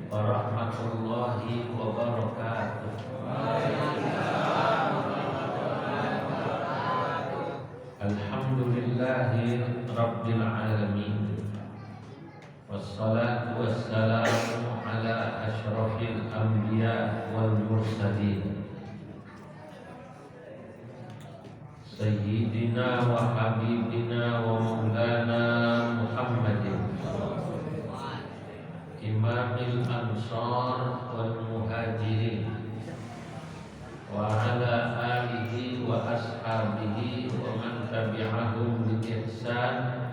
warahmatullahi wabarakatuh. Alhamdulillahi rabbil alamin. Wassalatu wassalamu ala asyrafil anbiya wal mursalin Sayyidina wa habibina wa maulana Muhammadin Imamil ansar wal muhajirin wa ala alihi wa ashabihi wa man tabi'ahum bi ihsan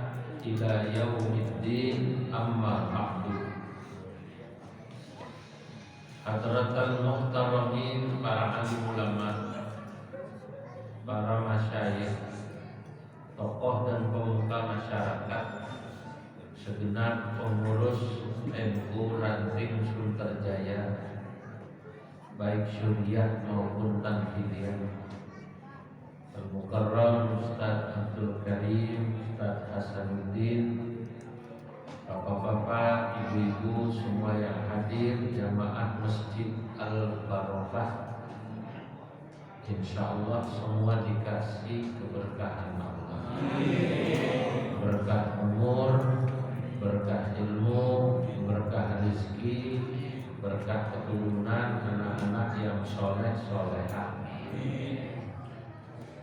ila yaumiddin, amma ba'du. Hadratal muhtaramin, para alim ulama, para masyayikh, tokoh dan pemuka masyarakat, segenap pengurus NU Ranting Sunterjaya, baik syuriah maupun tanfidiyah, Al-Mukarram Ustaz Abdul Karim, Ustaz Hasanuddin, bapak-bapak, ibu-ibu semua yang hadir, jamaah Masjid Al-Barokah, insyaallah semua dikasih keberkahan Allah. Berkah umur, berkah ilmu, berkah rezeki, berkah keturunan, anak-anak yang soleh-solehah.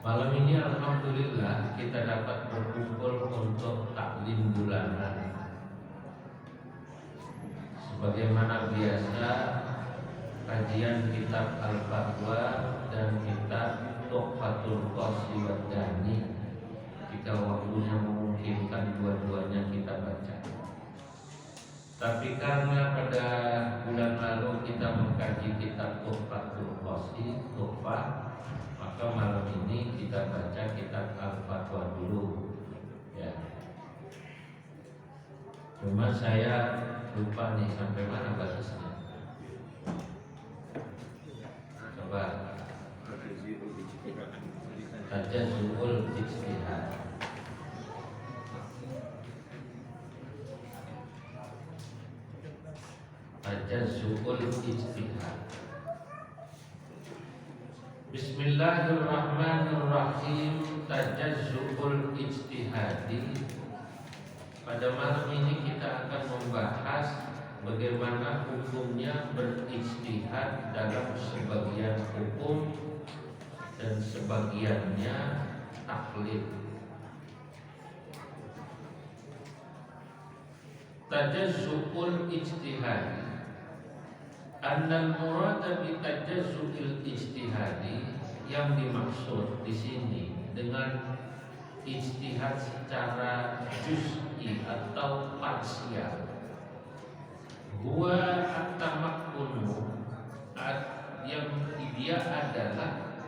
Malam ini alhamdulillah kita dapat berkumpul untuk taklim bulanan. Sebagaimana biasa, kajian kitab Al-Fatwa dan kitab Tuhfatul Qassi wad Dani, jika waktunya memungkinkan dua-duanya kita baca. Tapi karena pada bulan lalu kita mengkaji kitab Tuhfatul Qassi, Tuhfah, maka malam ini kita baca kitab Al-Fatwa dulu, ya. Cuma saya lupa nih sampai mana batasnya. Coba Tajazzuul Ijtihad. Tajazzuul Ijtihad. Bismillahirrahmanirrahim. Tajazzuul Ijtihadi. Pada malam ini kita akan membahas bagaimana hukumnya berijtihad dalam sebagian hukum dan sebagiannya taklid. Tajazzuul Ijtihadi. Annal murada bi tajazzuil ijtihadi, yang dimaksud di sini dengan ijtihad secara juz'i atau parsial, huwa at-tamakkunu, yang dia adalah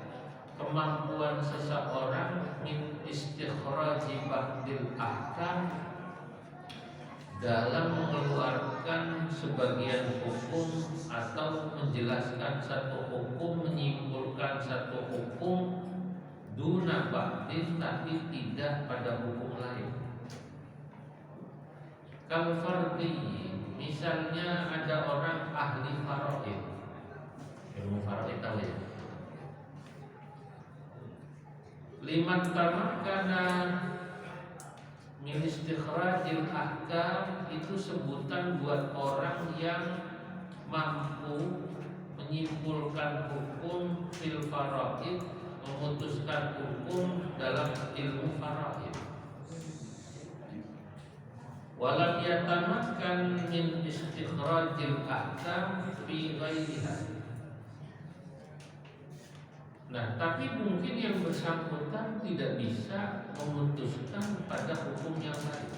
kemampuan seseorang min istikhraji ba'dil ahkam, dalam mengeluarkan sebagian hukum atau menjelaskan satu hukum, menyimpulkan satu hukum, duna ba'din, tapi tidak pada hukum lain. Kal fardhi, misalnya ada orang ahli faraid, ilmu faraid tahu ya? Liman tamakkana min istikhrajil ahkam, itu sebutan buat orang yang mampu menyimpulkan hukum fil faraid, memutuskan hukum dalam ilmu faraid. Walam yatamakkan min istikhrajil ahkam fi ghairiha. Nah, tapi mungkin yang bersangkutan tidak bisa memutuskan pada hukum yang lain.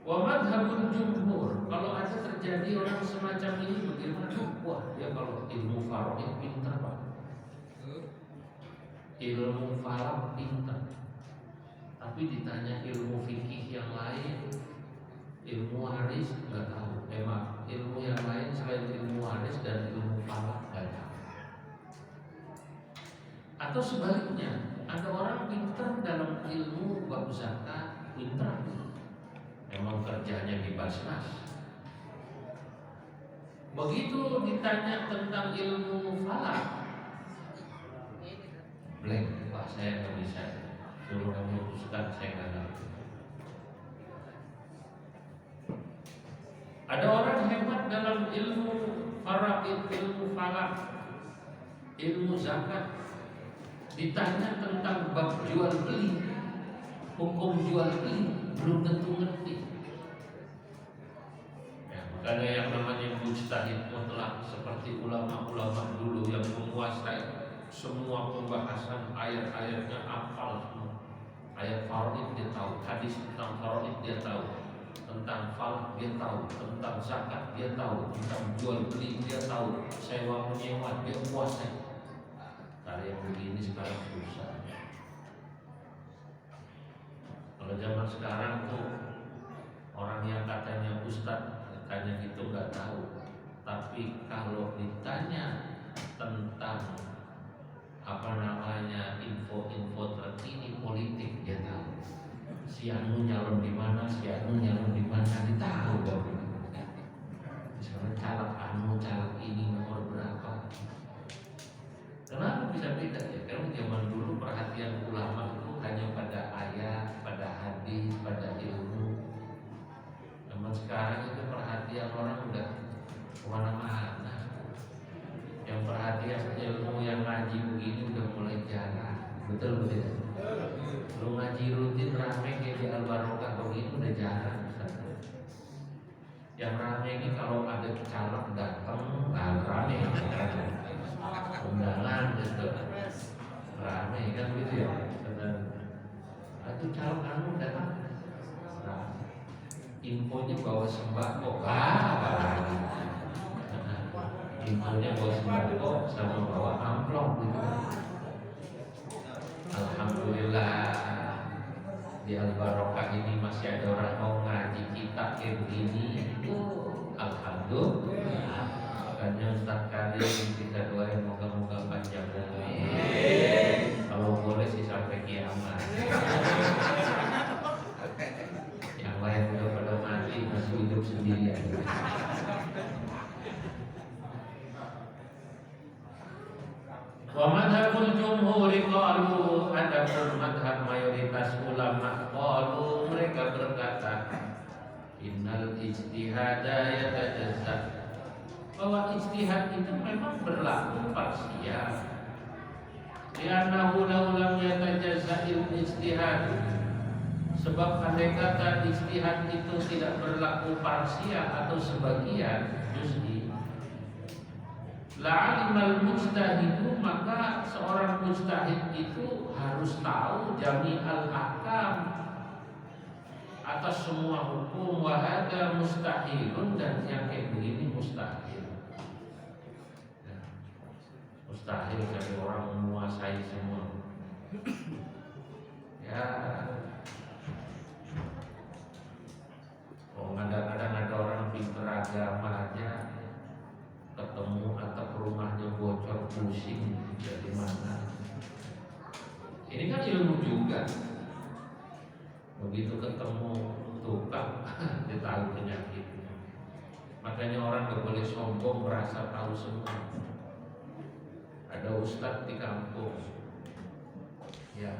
Wa madhabul jumhur, kalau ada terjadi orang semacam ini bagaimana? Wah, dia kalau ilmu faraid pintar Pak. Ilmu falak pintar. Tapi ditanya ilmu fikih yang lain, ilmu hadis nggak tahu. Ilmu yang lain selain ilmu hadis dan ilmu falak nggak tahu. Atau sebaliknya, ada orang pintar dalam ilmu bab zakat, pintar. Memang kerjanya nas. Begitu ditanya tentang ilmu falak, blank, Pak, saya nggak bisa. Suruh kamu putuskan, saya nggak tahu. Ada orang hebat dalam ilmu faraid, ilmu falak, ilmu zakat. Ditanya tentang bab jual beli, hukum jual beli, belum tentu ngerti. Ya, makanya yang namanya mujtahid mutlak seperti ulama-ulama dulu yang menguasai semua pembahasan ayat-ayatnya, hafal semua. Ayat faraid dia tahu, hadis tentang faraid dia tahu, tentang falak dia tahu, tentang zakat dia tahu, tentang jual beli dia tahu, sewa menyewa dia kuasai. Kalau yang begini sekarang susah. Kalau zaman sekarang tuh orang yang katanya ustadz, katanya gitu nggak tahu. Tapi kalau ditanya tentang apa namanya info-info terkini politik dia tahu. Si anu nyalon di mana, si anu nyalon di mana, dia tahu dong. Misalnya caleg anu, caleg ini nomor berapa. Kenapa bisa beda ya? Karena zaman dulu perhatian ulama itu hanya pada ayat, pada hadis, pada ilmu. Zaman sekarang itu perhatian orang udah kemana-mana. Yang perhatian ilmu yang ngaji begini udah mulai jarang. Betul betul. Lu ngaji rutin rame kayak di Al-Barokah begini udah jarang. Yang rame ini kalau ada caleg datang, rame. Undangan gitu, rame kan gitu ya. Itu calon anu datang, infonya bawa sembako, infonya bawa sembako sama bawa amplop gitu. Alhamdulillah di Al-Barokah ini masih ada orang mau ngaji kita kayak begini. Alhamdulillah. Makanya Ustaz Karim kita doain moga-moga panjang umur. Kalau boleh sih sampai kiamat. Yang lain udah pada mati masih hidup sendirian. Wa madhabul jumhuri qalu, adapun madhab mayoritas ulama qalu, mereka berkata innal ijtihada yatajazza, bahwa ijtihad itu memang berlaku parsial. Li'annahu law lam yatajazza'il ijtihad, sebab andai kata ijtihad itu tidak berlaku parsial atau sebagian juz'i, la'alimal mujtahidu, maka seorang mujtahid itu harus tahu jami'al ahkam, atas semua hukum. Wa hadza mustahilun, dan yang kayak begini mustahil. Mustahil dari orang menguasai semua. Ya, kadang-kadang ada orang pintar agama aja ketemu atap rumahnya bocor, pusing dari mana. Ini kan ilmu juga. Begitu ketemu tukang, dia tahu penyakitnya. Makanya orang gak boleh sombong merasa tahu semua. Ada ustadz di kampung, ya,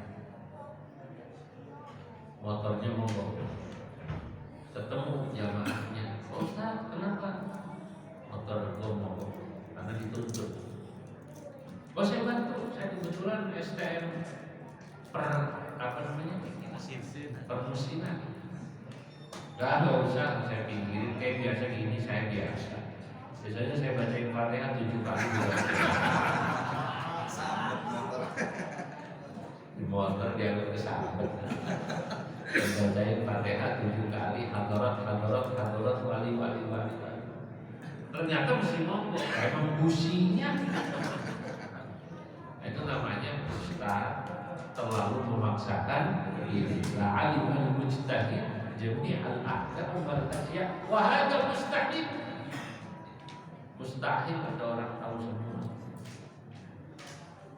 motornya mogok, ketemu jamaahnya, Ustadz kenapa? Motor gue mogok, karena dituntut. Oh saya bantu, saya kebetulan STM permusinan. Gak usah saya pinggirin, kayak biasa gini saya biasa. Biasanya saya bacain Fatihah 7 kali di motor dianggap kesambet. Saya bacain Fatihah 7 kali, hadarat, wali. Ternyata mesti ngomong, emang businya. Itu namanya ustaz terlalu memaksakan diri. La'alim al-mujtahid jami'al ahkam wal asya' wa hadha mustahil. Mustahil ada orang tahu semua.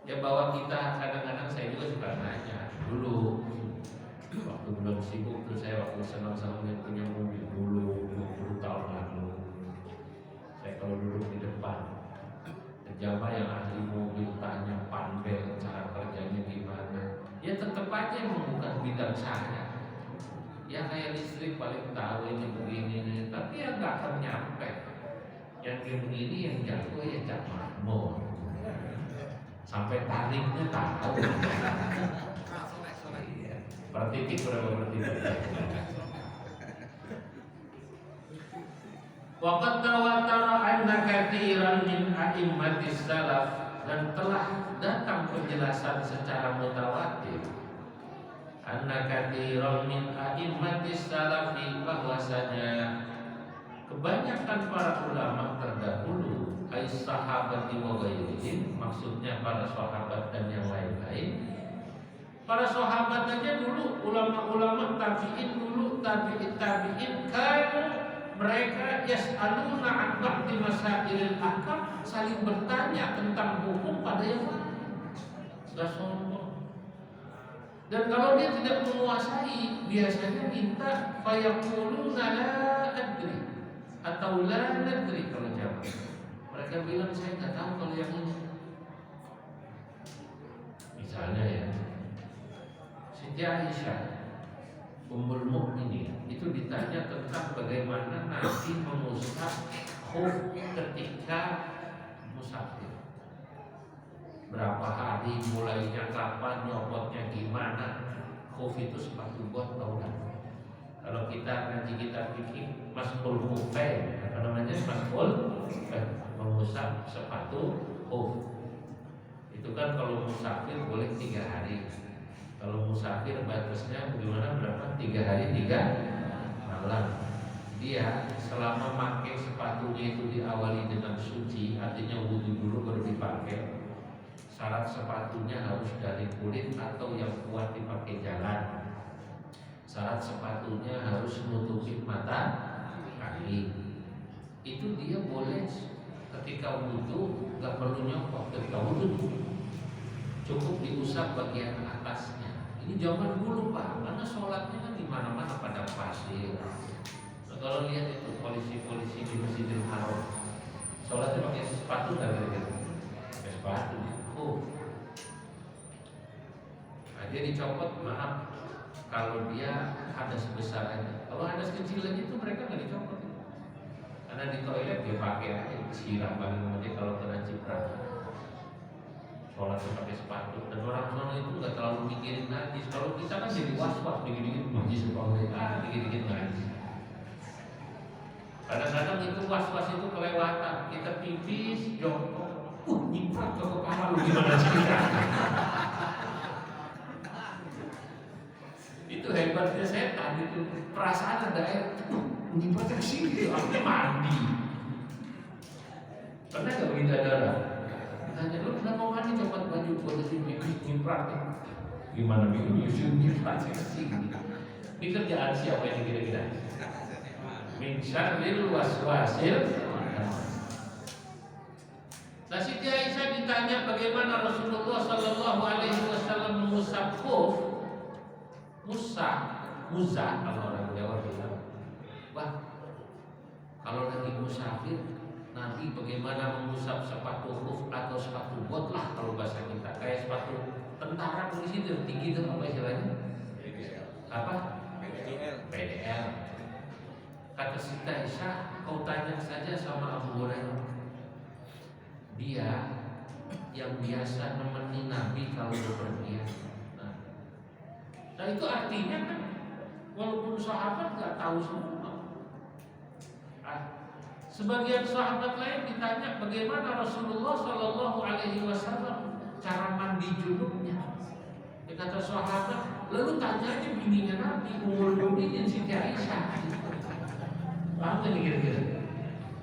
Ya bahwa kita kadang-kadang, saya juga suka nanya dulu waktu belum sibuk tuh, saya waktu senang-senang punya mobil dulu saya listrik paling tahu ini begini nih, tapi ya nggak akan nyampe. Yang kayak begini yang jago ya Cak Mahmud. Sampai tariknya tahu. Iya. Per titik berapa per titik? Waqad tawatara anna katsiran min a'immatis salaf, dan telah datang penjelasan secara mutawatir anna katsiran min a'immatis salafi, bahwasanya kebanyakan para ulama terdahulu ais sahabati wa ghairihim, maksudnya para sahabat dan yang lain-lain. Para sahabat aja dulu, ulama-ulama tabi'in dulu, tabi'in kan mereka yas'aluna an ba'di masailil ahkam, saling bertanya tentang hukum pada yang lain. Sudah sombong. Dan kalau dia tidak menguasai, biasanya minta fayaquluna la adri atau la nadri kalau jawab. Mereka bilang saya nggak tahu kalau yang ini. Misalnya ya, Siti Aisyah Ummul Mukminin itu ditanya tentang bagaimana Nabi mengusap khuf ketika musafir. Berapa hari, mulainya kapan, nyopotnya gimana? Khuf itu sepatu buat tahunan. Kalau kita ngaji kita pikir mas'ul khufain, apa namanya? Mas'ul mengusap sepatu khuf. Itu kan kalau musafir boleh 3 hari. Kalau musafir batasnya bagaimana, berapa? 3 hari 3 malam. Dia selama pakai sepatunya itu diawali dengan suci, artinya wudhu dulu baru dipakai. Syarat sepatunya harus dari kulit atau yang kuat dipakai jalan. Syarat sepatunya harus menutupi mata kaki. Itu dia boleh ketika wudhu, nggak perlu nyopot ketika wudhu, cukup diusap bagian atasnya. Ini zaman dulu Pak, karena sholatnya kan di mana-mana pada pasir. Nah, kalau lihat itu polisi-polisi di Masjidil Haram, sholatnya pakai sepatu nggak kira-kira? Pakai sepatu. Nah, dia dicopot, maaf, kalau dia hadas besar aja. Kalau hadas kecil aja itu mereka nggak dicopot. Karena di toilet dia pakai aja, siram paling aja kalau kena ciprat. Sholatnya pakai sepatu, dan orang sana itu nggak terlalu mikirin najis. Kalau kita kan jadi was-was, dikit-dikit najis sepatu, dikit-dikit najis. Kadang-kadang itu was-was itu kelewatan. Kita pipis, jongkok, nyiprat ke kepala, lu gimana cerita? Itu hebatnya setan itu, perasaan ada air, nyiprat ke sini, artinya mandi. Pernah nggak begitu ada orang? Tanya, lu udah mau mandi, copot baju, buat sini, nyiprat. Gimana bingung, Yusuf nyiprat ke sini. Ini kerjaan siapa yang kira-kira? Min syarril waswasil. Nah, Siti Aisyah ditanya bagaimana Rasulullah Sallallahu Alaihi Wasallam mengusap khuf, muzah kalau orang Jawa bilang. Wah, kalau lagi musafir, Nabi bagaimana mengusap sepatu khuf atau sepatu bot lah kalau bahasa kita, kayak sepatu tentara polisi itu tinggi itu apa istilahnya? Apa? PDL. Kata Siti Aisyah, kau tanya saja sama Abu Hurairah. Dia yang biasa nemenin Nabi kalau bepergian. Nah itu artinya kan, walaupun sahabat nggak tahu semua. Sebagian sahabat lain ditanya bagaimana Rasulullah Shallallahu Alaihi Wasallam cara mandi junubnya. Dia kata sahabat, lalu tanya aja bininya Nabi, Ummul Mukminin Siti Aisyah. Paham nggak kira-kira?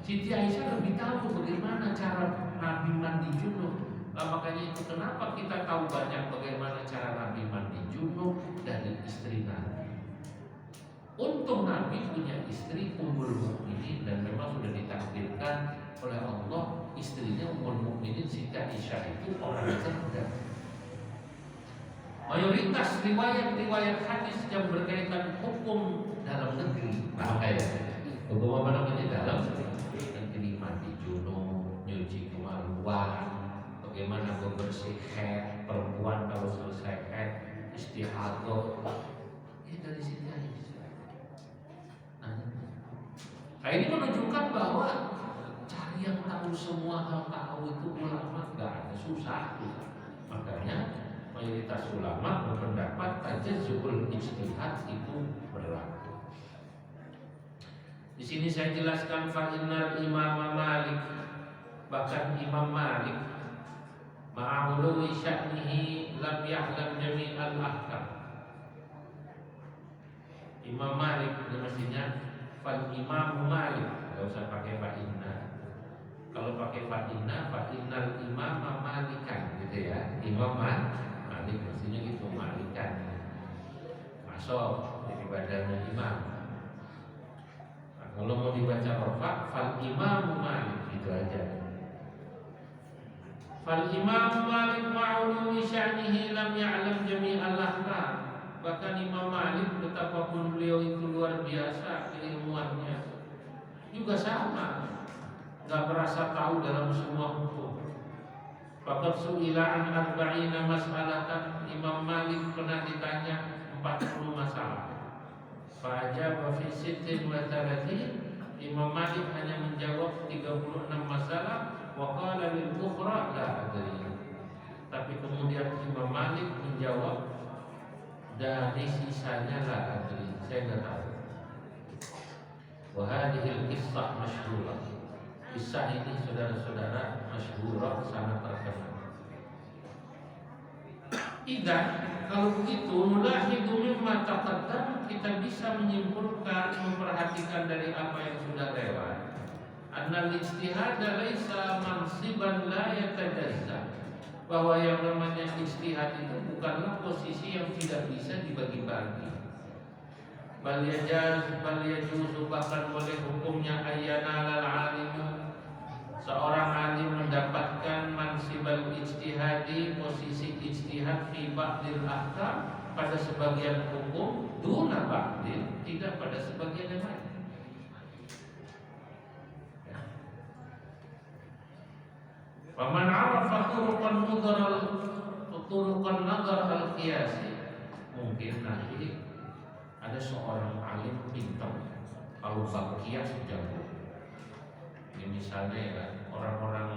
Siti Aisyah lebih tahu bagaimana cara Nabi mandi junub. Nah, makanya itu kenapa kita tahu banyak bagaimana cara Nabi mandi junub dari istri Nabi. Untung Nabi punya istri Ummul Mukminin, dan memang sudah ditakdirkan oleh Allah istrinya Ummul Mukminin Siti Aisyah itu orang cerdas. Mayoritas riwayat-riwayat hadis yang berkaitan hukum dalam negeri, hukum apa namanya dalam negeri, mandi junub, nyuci kemaluan, bagaimana bebersih haid, perempuan kalau selesai haid, istihadah, ini dari Siti Aisyah. Nah, ini menunjukkan bahwa cari yang tahu semua hal tahu itu ulama nggak ada, susah. Makanya mayoritas ulama berpendapat tajazzuul ijtihad itu berlaku. Di sini saya jelaskan fa'innal Imam Malik, bahkan Imam Malik ma'ulwi sya'nihi lam ya'lam jami'al ahkam. Imam Malik ini mestinya fal Imam Malik, enggak usah pakai fa'inna. Kalau pakai fa'inna, fa'innal Imam Malikan gitu ya. Imam Malik mestinya gitu, Malikan. Masuk jadi badannya imam. Kalau mau dibaca rafa, fal Imam Malik itu aja. Fal Imam Malik ma'ulwi sya'nihi lam ya'lam jami'al ahkam. Bahkan Imam Malik betapapun beliau itu luar biasa keilmuannya, juga sama, nggak merasa tahu dalam semua hukum. Faqad su'ila an arba'ina mas'alatan. Imam Malik pernah ditanya 40 masalah. Fa'ajaba fi sittin wa thalathin. Imam Malik hanya menjawab 36 masalah. Wa qala lil ukhra la adri. Tapi kemudian Imam Malik menjawab, dari sisanya la adri, saya enggak tahu. Wa hadhihi al-qissah masyhurah. Kisah ini saudara-saudara masyhurah, sangat terkenal. Idan, kalau begitu nulahidu mimma taqaddam, kita bisa menyimpulkan, memperhatikan dari apa yang sudah lewat, annal ijtihad laisa mansiban la yatajazza, bahwa yang namanya ijtihad itu bukanlah posisi yang tidak bisa dibagi-bagi. Bal yajuzu, bahkan boleh hukumnya ayyana lal alimu, seorang alim mendapatkan mansibal ijtihadi, posisi ijtihad fi ba'dil ahkam, pada sebagian hukum, duna ba'dil, tidak pada sebagian yang lain. Faman arafa turuqan nadhar al-qiyasi, mungkin nanti ada seorang alim pintar, kalau bab qiyas jago. Ini misalnya ya, orang-orang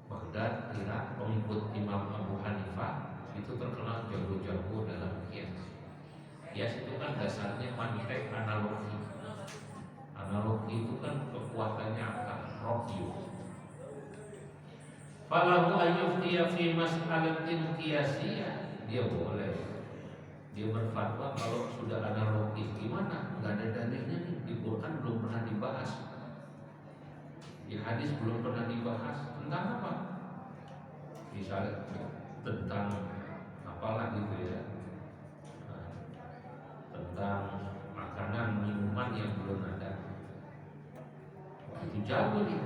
Baghdad, Irak, pengikut Imam Abu Hanifah itu terkenal jago-jago dalam qiyas. Qiyas itu kan dasarnya mantek analogi. Analogi itu kan kekuatannya akan rohyu. Falahu ayyuftiya fi mas'alatin qiyasiyah, dia boleh. Dia berfatwa kalau sudah analogis. Gimana? Enggak ada dalilnya nih. Di Quran belum pernah dibahas, di hadis belum pernah dibahas. Tentang apa? Misalnya tentang apalah gitu ya, tentang makanan, minuman yang belum ada. Wah, itu jauh nih.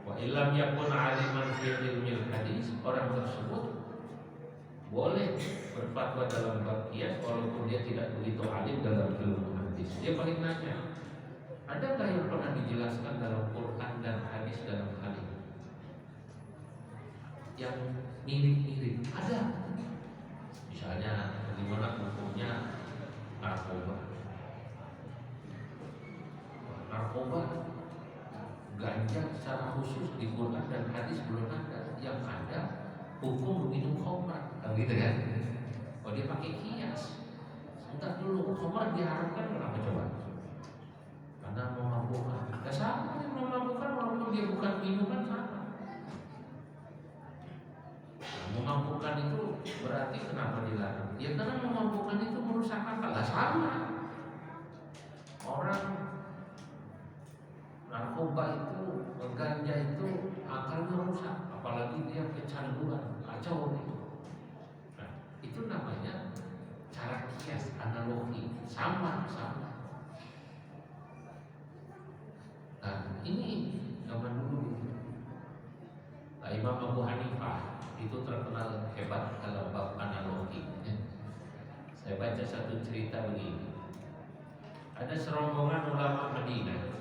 Wa illam yakun aliman fi ilmil hadis, orang tersebut boleh berfatwa dalam bab qiyas walaupun dia tidak begitu alim dalam ilmu hadis. Dia paling nanya, ada nggak yang pernah dijelaskan dalam Quran dan hadis dalam hal ini yang mirip-mirip? Ada. Misalnya bagaimana hukumnya narkoba. Narkoba, ganja secara khusus di Quran dan hadis belum ada. Yang ada hukum minum khamar, kan gitu kan? Oh, dia pakai kias. Sebentar dulu, khamar diharamkan kenapa coba? Karena memabukkan. Gak sama nih, memabukkan walaupun dia bukan minuman, sama. Nah, memabukkan itu berarti kenapa dilarang? Ya karena memabukkan itu merusak akal. Gak sama. Orang narkoba itu, ganja itu akalnya rusak, apalagi dia kecanduan, kacau gitu. Nah, itu namanya cara kias, analogi, sama. Nah, ini zaman dulu. Nah, Imam Abu Hanifah itu terkenal hebat dalam bab analogi. Saya baca satu cerita begini. Ada serombongan ulama Madinah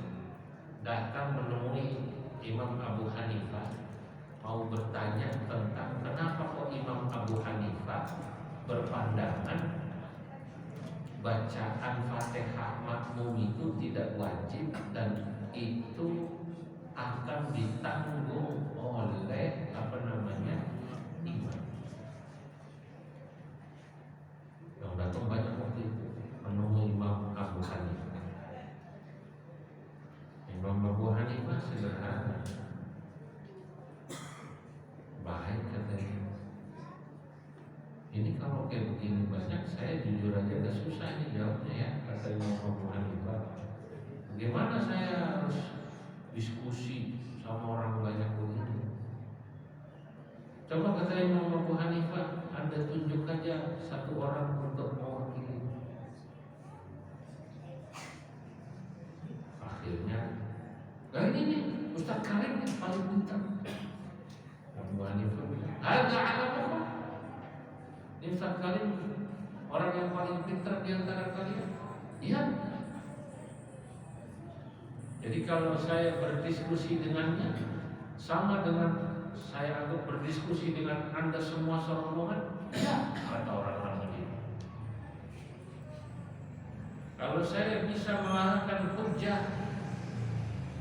datang menemui Imam Abu Hanifah, mau bertanya tentang kenapa kok Imam Abu Hanifah berpandangan bacaan Fatihah makmum itu tidak wajib dan itu akan ditanggung oleh imam. Yang datang banyak waktu itu menemui Imam Abu Hanifah. Imam Abu Hanifah sederhana, baik katanya. Ini kalau kayak begini banyak, saya jujur aja agak susah ini jawabnya ya, kata Imam Abu Hanifah. Bagaimana saya harus diskusi sama orang banyak begini? Coba kata Imam Abu Hanifah, Anda tunjuk aja satu orang untuk mewakili. Akhirnya, ini nih Ustaz Karim yang paling pintar. Abu Hanifah bilang, ada apa? Ustaz Karim orang yang paling pintar di antara kalian. Iya. Jadi kalau saya berdiskusi dengannya sama dengan saya anggap berdiskusi dengan Anda semua serombongan. Iya, kata orang-orang ini. Kalau saya bisa mengarahkan hujjah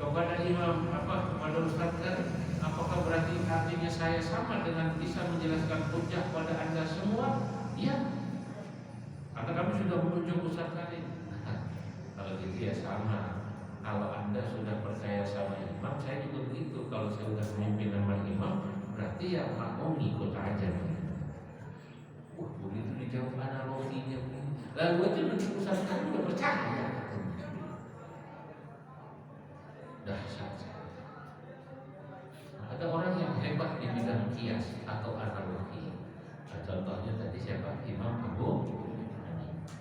kepada kepada Ustaz Karim, apakah berarti artinya saya sama dengan bisa menjelaskan hujjah pada Anda semua? Iya. Karena kami sudah menunjuk Ustaz Karim. Kalau gitu ya sama. Kalau Anda sudah percaya sama imam, saya juga begitu. Kalau saya sudah memimpin nama imam, berarti ya makmum ikut aja. Wah, begitu dijawab analoginya. Lalu itu nanti Ustaz Karim udah percaya. Dahsyat. Ada orang yang hebat di bidang kias atau analogi. Nah, contohnya tadi siapa? Imam Abu Hanifah.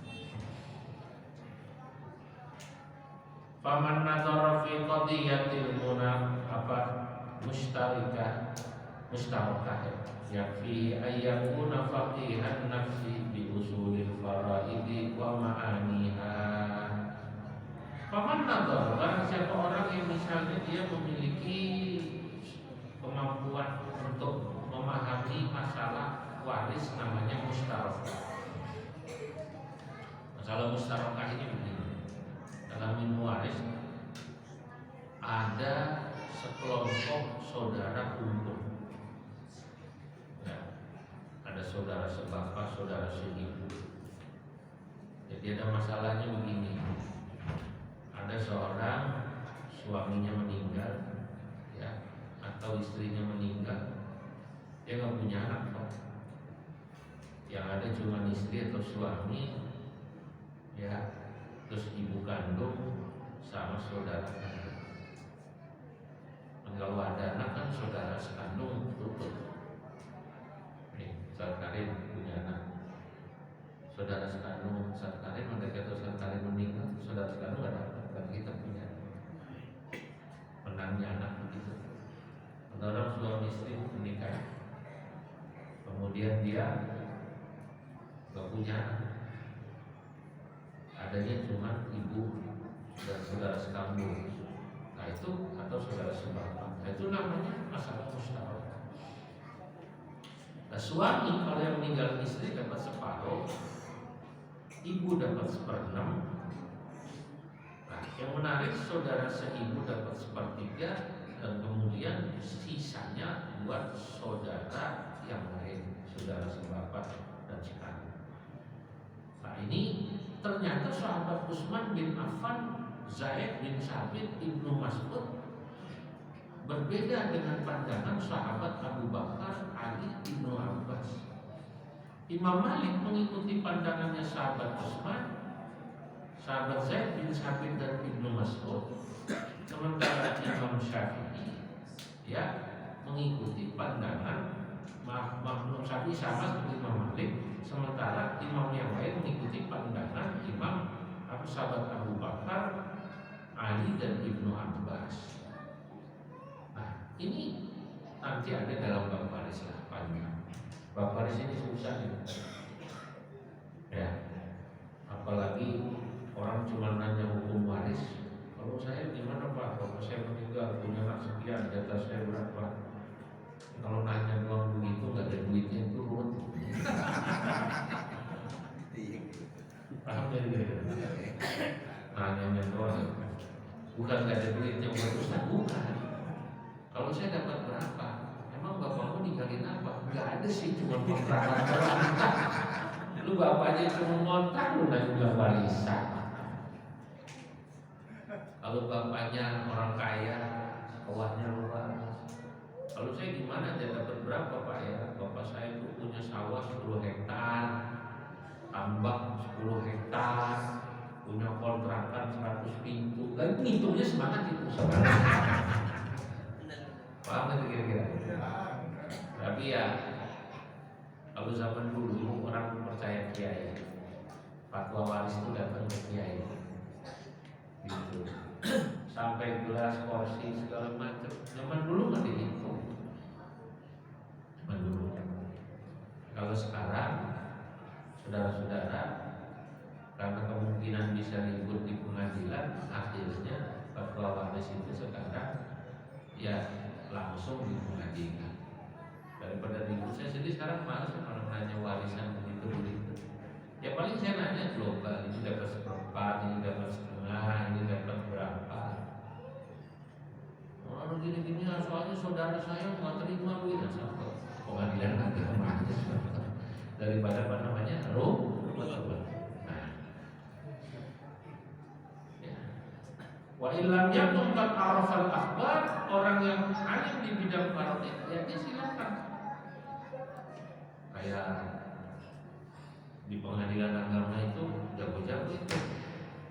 Faman nadhara fi qadiyatil mustarakah yakfi ayyakuna faqihan nafsi bi usulil faraidi wa ma'aniha. Faman nadhara, barang siapa orang yang misalnya dia memiliki kemampuan untuk memahami masalah waris namanya mustarakah. Masalah mustarakah ini begini. Dalam ilmu waris ada sekelompok saudara kumpul. Ya, ada saudara sebapak, saudara seibu. Jadi ada masalahnya begini. Ada seorang suaminya meninggal, ya, atau istrinya meninggal, dia nggak punya anak, Pak. Yang ada cuma istri atau suami, ya, terus ibu kandung sama saudara kandung. Dan kalau ada anak kan saudara sekandung tutup. Nih, Ustaz Karim punya anak, saudara sekandung Ustaz Karim, ketika Ustaz Karim meninggal, saudara sekandung nggak dapat. Dan kita punya menangnya anak begitu. Orang suami istri menikah, kemudian dia nggak punya anak, adanya cuma ibu dan saudara sekandung. Nah itu atau saudara sebapak. Nah, itu namanya masalah musyawarah. Nah, suami kalau yang meninggal istri dapat separuh, ibu dapat 1/6. Nah, yang menarik saudara seibu dapat 1/3 dan kemudian sisanya buat saudara yang lain, saudara sebapak dan sekandung. Nah ini ternyata sahabat Utsman bin Affan, Zaid bin Sabit, Ibnu Mas'ud berbeda dengan pandangan sahabat Abu Bakar, Ali, Ibnu Abbas. Imam Malik mengikuti pandangannya sahabat Utsman, sahabat Zaid bin Sabit dan Ibnu Mas'ud. Sementara Imam Syafi'i ya mengikuti pandangan Imam Syafi'i sama seperti Imam Malik. Sementara imam yang lain mengikuti pandangan imam sahabat Abu Bakar, Ali dan Ibnu Abbas. Nah ini nanti ada dalam bab waris lah panjang. Bab waris ini susah ya. Apalagi orang cuma nanya hukum waris. Kalau saya gimana Pak? Kalau saya meninggal punya anak sekian, jatah saya berapa? Kalau nanya doang begitu nggak ada duitnya itu ruwet. Paham ya? Bukan gak ada duitnya buat Ustaz, bukan. Kalau saya dapat berapa? Emang bapakmu ninggalin apa? Gak ada sih, cuma kontrakan doang. Lu bapaknya cuma ngontrak, lu gak juga warisan. Kalau bapaknya orang kaya, sawahnya luas. Kalau saya gimana? Dia dapat berapa Pak ya? Bapak saya itu punya sawah 10 hektar, tambak 10 hektar, punya kontrakan 100 pintu. Dan ngitungnya semangat itu semangat. Paham itu kira-kira? Tapi ya, kalau zaman dulu orang percaya kiai, fatwa waris itu datang ke kiai, gitu. Sampai gelas, kursi segala macam. Zaman dulu nggak dihitung. Zaman dulu. Kalau sekarang, saudara-saudara, karena kemungkinan bisa ribut di pengadilan, akhirnya fatwa waris itu sekarang ya langsung di pengadilan. Daripada ribut, saya sendiri sekarang malas orang nanya warisan begitu. Ya paling saya nanya global, ini dapat seperempat, ini dapat setengah, ini dapat berapa. Orang gini-gini, soalnya saudara saya nggak terima begitu sampai pengadilan nanti kemana daripada apa namanya Nah, ya. Wa illam yakun qad arafal akhbar, orang yang alim di bidang faraid ya dia silakan. Kayak di pengadilan agama itu jago-jago itu.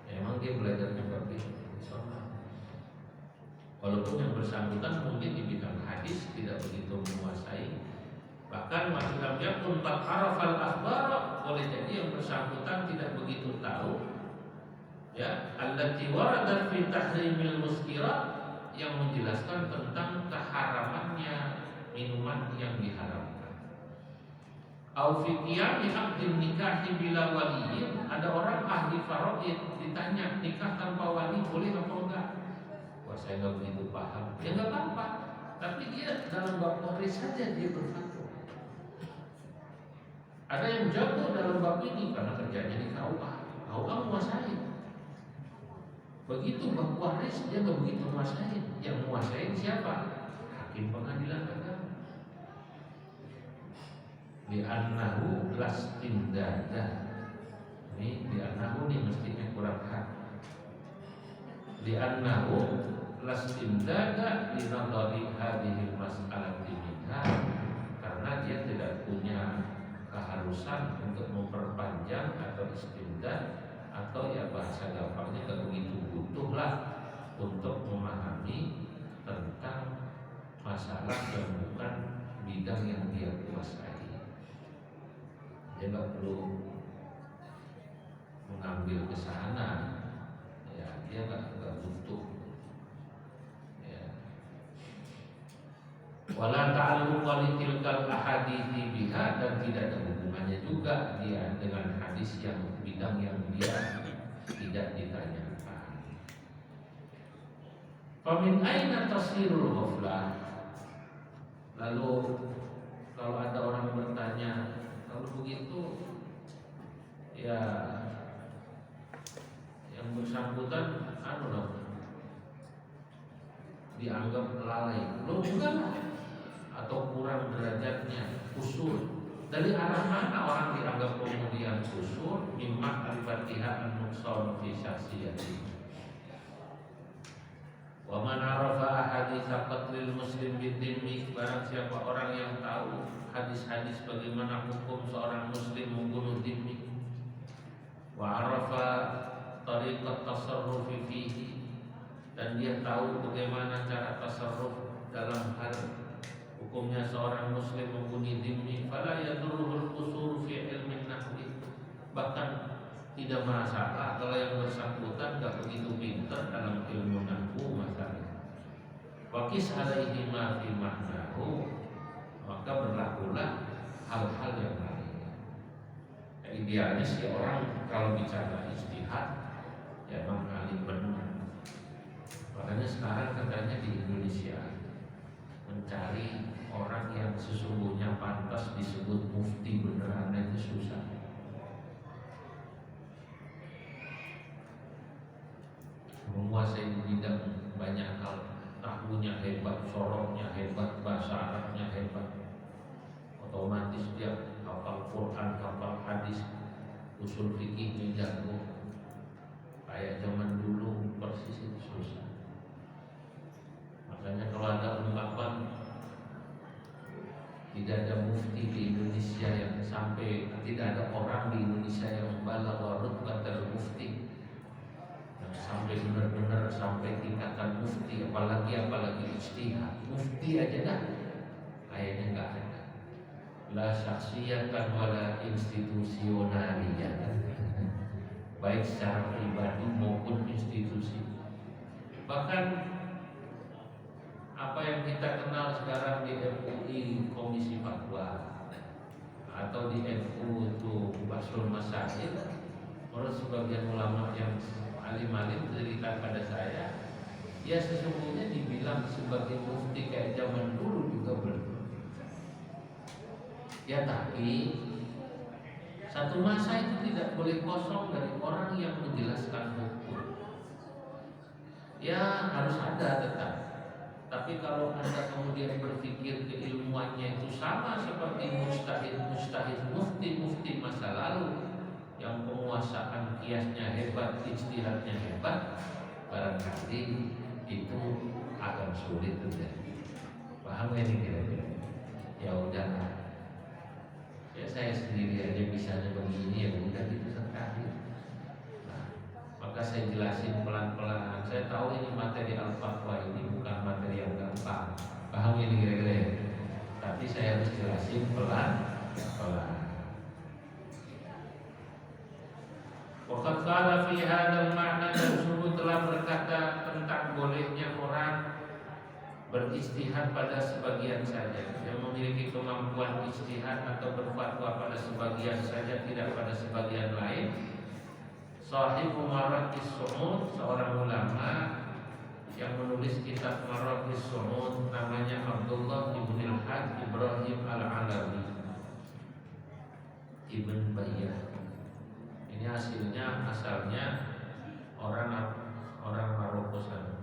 Ya, emang dia belajar juga di sana. Walaupun yang bersangkutan mungkin di bidang hadis tidak begitu menguasai. Bahkan masalah yakun qad arafal akhbar, boleh jadi yang bersangkutan tidak begitu tahu. Ya, allati waradat fi tahrimil muskirat, yang menjelaskan tentang keharamannya minuman yang diharamkan. Au fi qiyami aqdin nikahi bila waliyin, ada orang ahli faraid ditanya nikah tanpa wali boleh apa enggak? Wah, saya enggak begitu paham. Ya enggak apa-apa, tapi dia dalam bab waris saja dia berfatwa. Ada yang jago dalam bab ini karena kerjanya di KUA. KUA menguasai. Begitu bab waris dia enggak begitu menguasai. Yang menguasai siapa? Hakim pengadilan agama. Li'annahu lastindada. Ini li'annahu ini mestinya kurang hak. Li'annahu lastindada linadari hadihil mas'alati minha, karena dia tidak punya keharusan untuk memperpanjang atau istindad, atau ya bahasa gampangnya gak begitu butuhlah untuk memahami tentang masalah yang bukan bidang yang dia kuasai. Dia nggak perlu mengambil ke sana, ya dia nggak butuh. Ya. Wala ta'alluq walitilkal ahadithi biha, dan tidak ada hubungannya juga dia dengan hadis yang bidang yang dia tidak ditanyakan. Famin aina tasirul ghaflah. Lalu kalau ada orang bertanya, kalau begitu ya yang bersangkutan dianggap lalai, lo bukan, atau kurang derajatnya, kusur. Dari arah mana orang dianggap kemudian kusur? Mimma al-fatihah an-nuqsan fi syakhsiyati. Wa man arafa hadits qatlil muslim bidimmi, barang siapa orang yang tahu hadis-hadis bagaimana hukum seorang muslim membunuh dhimmi, wa arafa tariqat tasarrufi fihi, dan dia tahu bagaimana cara tasarruf dalam hal hukumnya seorang muslim membunuh dhimmi, fala yadurruhul qusur fi ilmin nahwi, bahkan tidak masalah kalau yang bersangkutan gak begitu pintar dalam ilmu nahwu masalah. Wa qis alaihi ma fi ma'nahu, maka berlakulah hal-hal yang lain. Ya, idealnya sih orang kalau bicara ijtihad ya memang alim benar. Makanya sekarang katanya di Indonesia mencari orang yang sesungguhnya pantas disebut mufti beneran itu susah. menguasai di bidang banyak hal, nahwunya hebat, soroknya hebat, bahasa Arabnya hebat, otomatis dia hafal Quran, hafal hadis, usul fikihnya jago. Kayak zaman dulu persis itu susah. Makanya kalau ada ungkapan tidak ada mufti di Indonesia yang sampai, tidak ada orang di Indonesia yang balagha rutbatal mufti, yang sampai benar-benar sampai tingkatan mufti, apalagi ijtihad. Mufti aja dah kayaknya nggak ada. La syakhsiyatan wala institusionaliyatan, baik secara pribadi maupun institusi. Bahkan apa yang kita kenal sekarang di MUI Komisi Fatwa atau di NU itu Basul Masail, menurut sebagian ulama yang alim-alim cerita pada saya, ya sesungguhnya dibilang sebagai mufti kayak zaman dulu juga belum. Ya tapi satu masa itu tidak boleh kosong dari orang yang menjelaskan hukum. Ya harus ada tetap. Tapi kalau Anda kemudian berpikir keilmuannya itu sama seperti mujtahid, mufti masa lalu yang penguasaan kiasnya hebat, ijtihadnya hebat, barangkali itu akan sulit terjadi. Paham ini kira-kira? Ya udahlah. Ya saya sendiri aja bisanya begini, ya udah gitu sekali. Maka saya jelasin pelan-pelan. Saya tahu ini materi Al-Fatwa ini bukan materi yang gampang. Paham ini kira-kira ya? Tapi saya harus jelasin pelan-pelan. Waqad qala fi hadzal ma'na, dan sungguh telah berkata tentang bolehnya orang beristihad pada sebagian saja, yang memiliki kemampuan istihad atau berfatwa pada sebagian saja, tidak pada sebagian lain. Sahibu Maraqis Su'ud, seorang ulama yang menulis kitab Maraqis Su'ud, namanya Abdullah ibn al-Hajj Ibrahim al-Alawi Ibn Bayyah. Ini asalnya orang Maroko sana.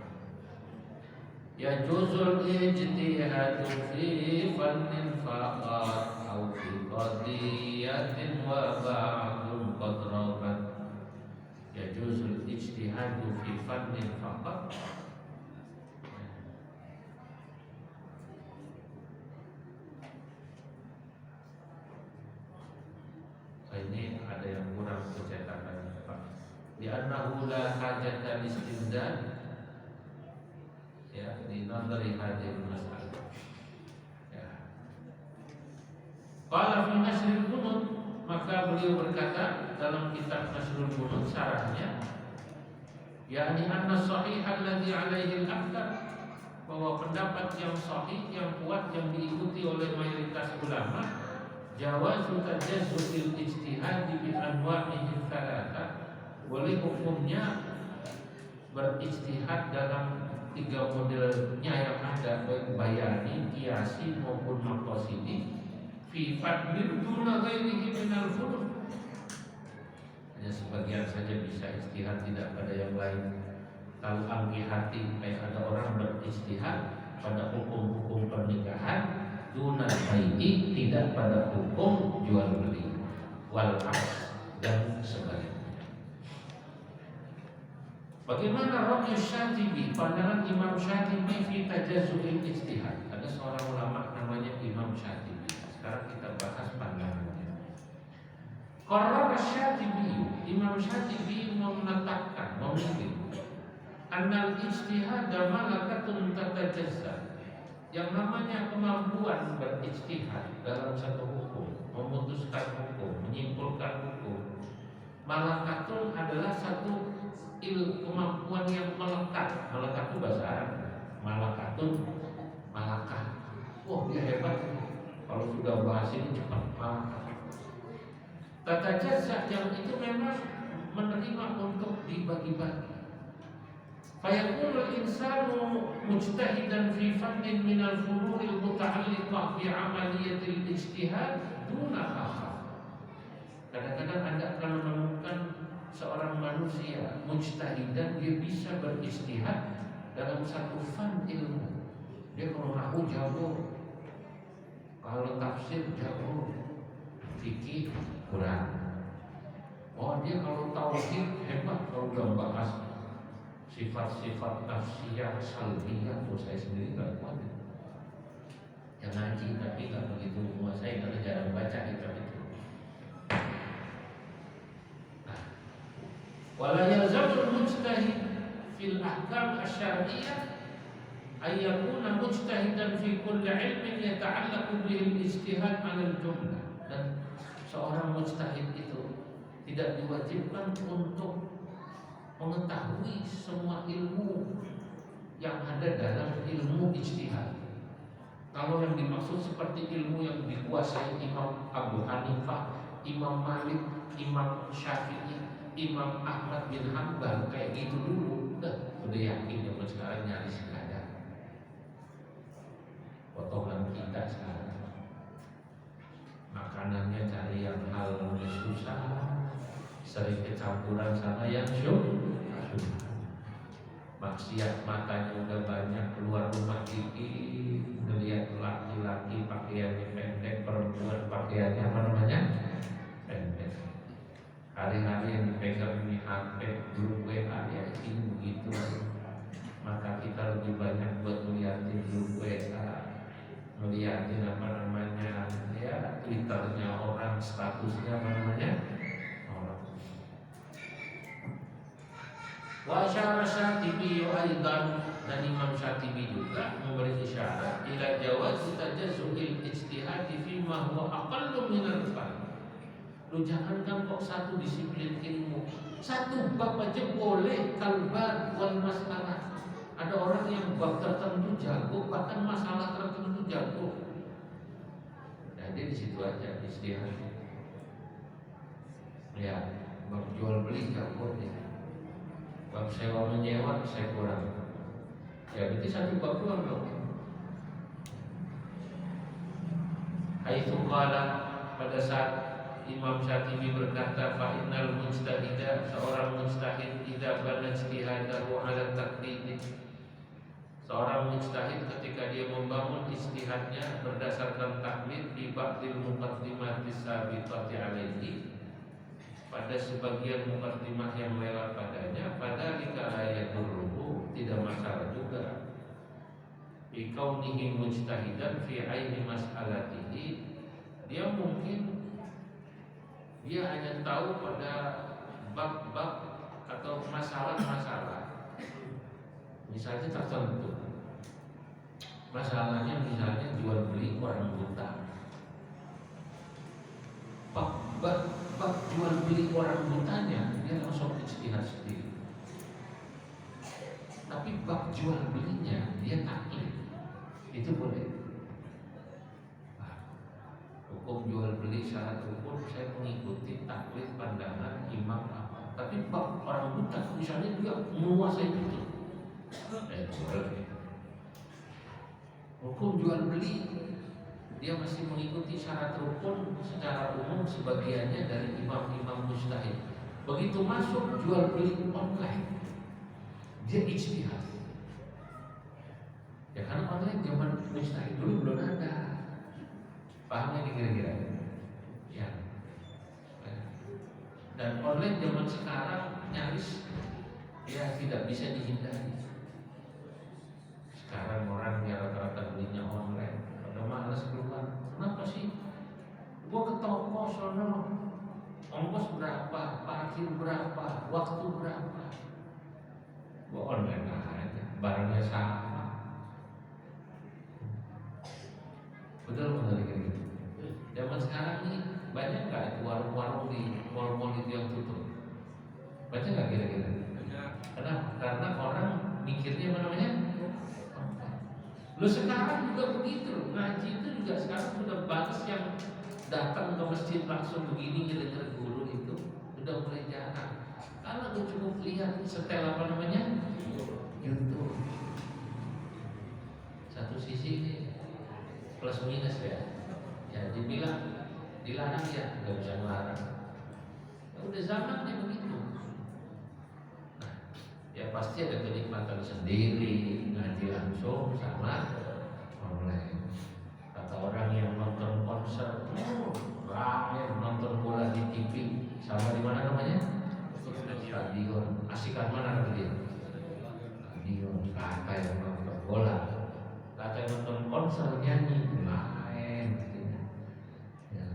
Ya juzul ijtihadu fi fannin faqat au fi qadiyatin wa ba'dun qadrabat. Yajuzul ijtihadu fi fannin faqat. Ini ada yang kurang percetakan Pak. Di annahu la hajata listimdan. Ya, di nazari hadil masalah. Ya. Qala fi nasril bunut, maka beliau berkata dalam kitab Nasrul Bunut syarahnya, yakni anna sahih alladhi alaihi al-akthar, bahwa pendapat yang sahih, yang kuat, yang diikuti oleh mayoritas ulama, jawazu tajazzu'il ijtihad bi anwa'ihi thalatha, boleh hukumnya berijtihad dalam tiga modelnya yang ada, baik bayani, qiyasi maupun maqsidi, fi fadlin duna ghairihi minal furu'. Hanya sebagian saja bisa ijtihad, tidak pada yang lain. Kalau anggi hati, kayak ada orang berijtihad pada hukum-hukum pernikahan, duna ghairihi, tidak pada hukum jual beli, wal aqd, dan sebagainya. Bagaimana Rabi Syatibi, pandangan Imam Syatibi fi tajazzu'il ijtihad? Ada seorang ulama namanya Imam Syatibi. Sekarang kita bahas pandangannya. Qarrar Syatibi, Imam Syatibi menetapkan, memilih annal ijtihad malakatun tatajazza, yang namanya kemampuan berijtihad dalam satu hukum, memutuskan hukum, menyimpulkan hukum. Malakatun adalah satu kemampuan yang melekat. Melekat itu bahasa Arab. Malakatun, malakah. Wah, dia hebat. Kalau sudah bahas ini cepat, malakah. Tata jasa yang itu memang menerima untuk dibagi-bagi. Fayaqulul insanu mujtahidan fi fannin minal fururil muta'alliqah bi amaliyatil ijtihad duna akhar. Kadang-kadang Anda akan menemukan seorang manusia mujtahidan, dia bisa beristihad dalam satu fan ilmu. Dia kalau nahwu jago, kalau tafsir jago, fikih kurang. Oh, dia kalau tauhid hebat, kalau udah bahas sifat-sifat nafsiyah, salbiyah, tuh saya sendiri nggak kuat. Yang ngaji tapi nggak begitu menguasai karena jarang baca kitab itu. Wala yalzamul mujtahid fil ahkam asy-syar'iyyah ay yakuna mujtahidan fi kulli ilmin yata'allaqu bihi al-ijtihad 'ala al-jumlah. Dan seorang mujtahid itu tidak diwajibkan untuk mengetahui semua ilmu yang ada dalam ilmu ijtihad. Kalau yang dimaksud seperti ilmu yang dikuasai Imam Abu Hanifah, Imam Malik, Imam Syafi'i, Imam Ahmad bin Hanbal, kayak gitu dulu, udah yakin zaman sekarang nyaris nggak ada. Potongan kita sekarang makanannya cari yang halal susah, sering kecampuran sama yang syubhat. Maksiat matanya udah banyak, keluar rumah gigi melihat laki-laki pakaiannya pendek, perempuan pakaiannya apa namanya pendek. Hari-hari yang dipegang ini HP, grup WA, ya ini begitu. Maka kita lebih banyak buat melihatin grup WA, melihatin apa namanya ya Twitternya orang, statusnya apa namanya orang. Wa asyara Syatibi aidan, dan Imam Syatibi juga memberi isyarat ila jawaz tajazzu'il ijtihad fi ma huwa aqallu min al-fan. Lu jangankan kok satu disiplin ilmu, satu bab aja boleh, kalbab wal masalah. Ada orang yang bab tertentu jago, bahkan masalah tertentu jago. Nah, dia di situ aja ijtihad. Ya, bab jual beli jago dia. Bab sewa menyewa saya kurang. Ya berarti satu bab doang dong. Haitsu qala, pada saat Imam Syatibi berkata, fa innal mujtahida, seorang mujtahid idza bana ijtihadahu ala taqlid. Seorang mujtahid ketika dia membangun ijtihadnya berdasarkan taklid di ba'dil muqaddimatis sabitati alaihi, pada sebagian muqaddimah yang lewat padanya, pada dikala dulu tidak masalah juga. Bi kaunihi mujtahidan fi aini mas'alatihi, dia mungkin dia hanya tahu pada bab-bab atau masalah-masalah misalnya tertentu. Masalahnya misalnya jual beli orang buta. Bab jual beli orang butanya dia langsung ijtihad sendiri. Tapi bab jual belinya dia taklid, itu boleh. Hukum jual beli syarat hukum saya mengikuti taklid pandangan imam apa. Tapi bab orang buta misalnya dia menguasai itu, boleh. Hukum jual beli dia masih mengikuti syarat rukun secara umum sebagiannya dari imam-imam mujtahid. Begitu masuk jual beli online, dia ijtihad. Ya karena online zaman mujtahid dulu belum ada. Pahamnya kira-kira? Ya. Dan online zaman sekarang nyaris ya tidak bisa dihindari. Sekarang orang ya rata-rata belinya online. Males keluar. Kenapa sih? Gua ke toko sono, ongkos berapa, parkir berapa, waktu berapa. Gua online aja, barangnya sama. Betul gitu. Zaman sekarang nih banyak nggak itu warung-warung di mall-mall itu yang tutup? Banyak nggak kira-kira? Kenapa? Karena orang mikirnya apa namanya? Lu sekarang juga begitu, ngaji itu juga sekarang sudah batas yang datang ke masjid langsung begini ngedenger guru itu udah mulai jarang. Karena lu cukup lihat setel apa namanya YouTube. Satu sisi ini plus minus ya. Ya dibilang dilarang ya nggak bisa melarang. Ya udah zamannya begitu. pasti ada kenikmatan sendiri ngaji langsung sama online. Kata orang yang nonton konser, ramai nonton bola di TV, sama di mana namanya? Stadion. Asikan mana kata dia? Stadion. Kata yang nonton bola, kata yang nonton konser nyanyi lain, ya,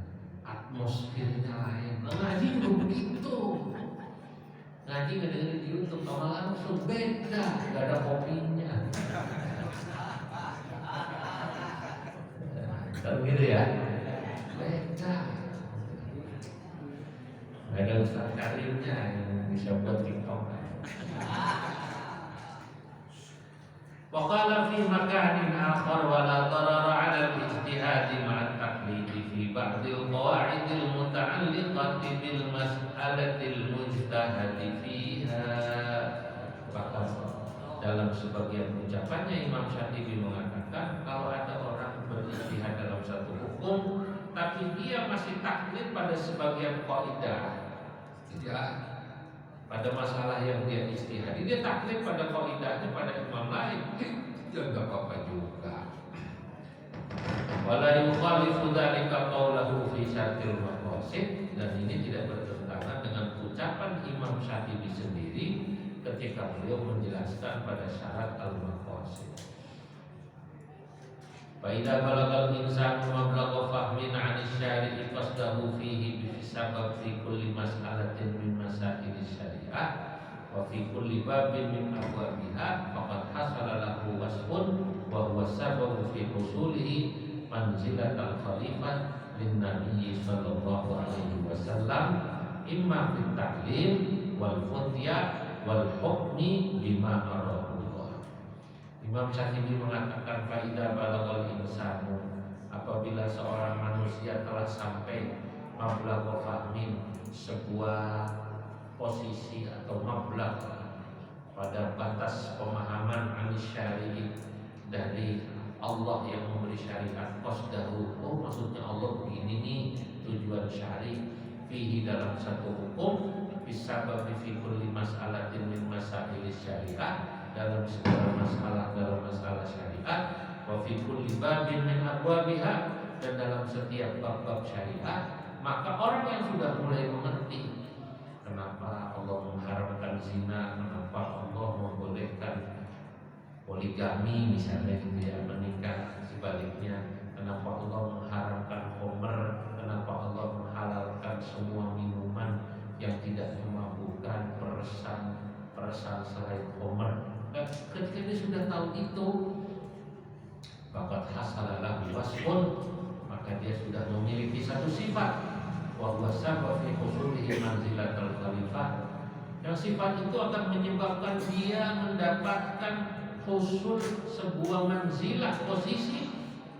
atmosfernya lain. Nah, ngaji juga begitu. Ngaji ngedengerin di YouTube sama langsung beda, gak ada kopinya. Kalau gitu ya, beda. Gak ada ustaz karirnya yang bisa buat TikTok. Waqala fi makanin akhar wa la darara 'ala al-ijtihad ma'a at-taqlid fi ba'd al-qawa'id al-muta'alliqah bil mas'alati al-mujtahad fiha. Bahkan dalam sebagian ucapannya Imam Syafi'i mengatakan kalau ada orang berijtihad dalam satu hukum tapi dia masih taklid pada sebagian kaidah, tidak pada masalah yang dia ijtihad, dia taklid pada kaidahnya pada imam lain, ya enggak apa-apa juga. Wala yukhalifu dzalika qawluhu fi syartil maqasid, dan ini tidak bertentangan dengan ucapan Imam Syafi'i sendiri ketika beliau menjelaskan pada syarat al-maqasid. Fa idza balagal insanu mablagha fahmin 'ani syari'i qasdahu fihi bi sabab fi kulli mas'alatin min masail syariah wa fi kulli babin min abwabiha faqad hasala lahu wasfun wa huwa sababu fi husulihi manzilatal khalifah lin nabiy sallallahu alaihi wasallam imma fi ta'lim wal futyah wal hukmi bima arahullah. Imam Syafi'i mengatakan faida balagal insanu, apabila seorang manusia telah sampai mablagha fahmin, sebuah posisi atau mablagh pada batas pemahaman anisyari dari Allah yang memberi syariat, qasdahu, oh maksudnya Allah begini nih tujuan syari fihi dalam satu hukum bisabab fi kulli mas'alatin min masail syariah, dalam segala masalah dalam masalah syariat, wa fi kulli babin min abwabiha, dan dalam setiap bab-bab syariat, maka orang yang sudah mulai mengerti kenapa Allah mengharamkan zina, kenapa Allah membolehkan poligami misalnya gitu ya, menikah, sebaliknya kenapa Allah mengharamkan khamr, kenapa Allah menghalalkan semua minuman yang tidak memabukkan, peresan selain khamr. Ketika dia sudah tahu itu, faqad hasalalah wasfun, maka dia sudah memiliki satu sifat, wa huwa sabab fi husulihi manzilatul khalifah, yang sifat itu akan menyebabkan dia mendapatkan husul sebuah manzilah, posisi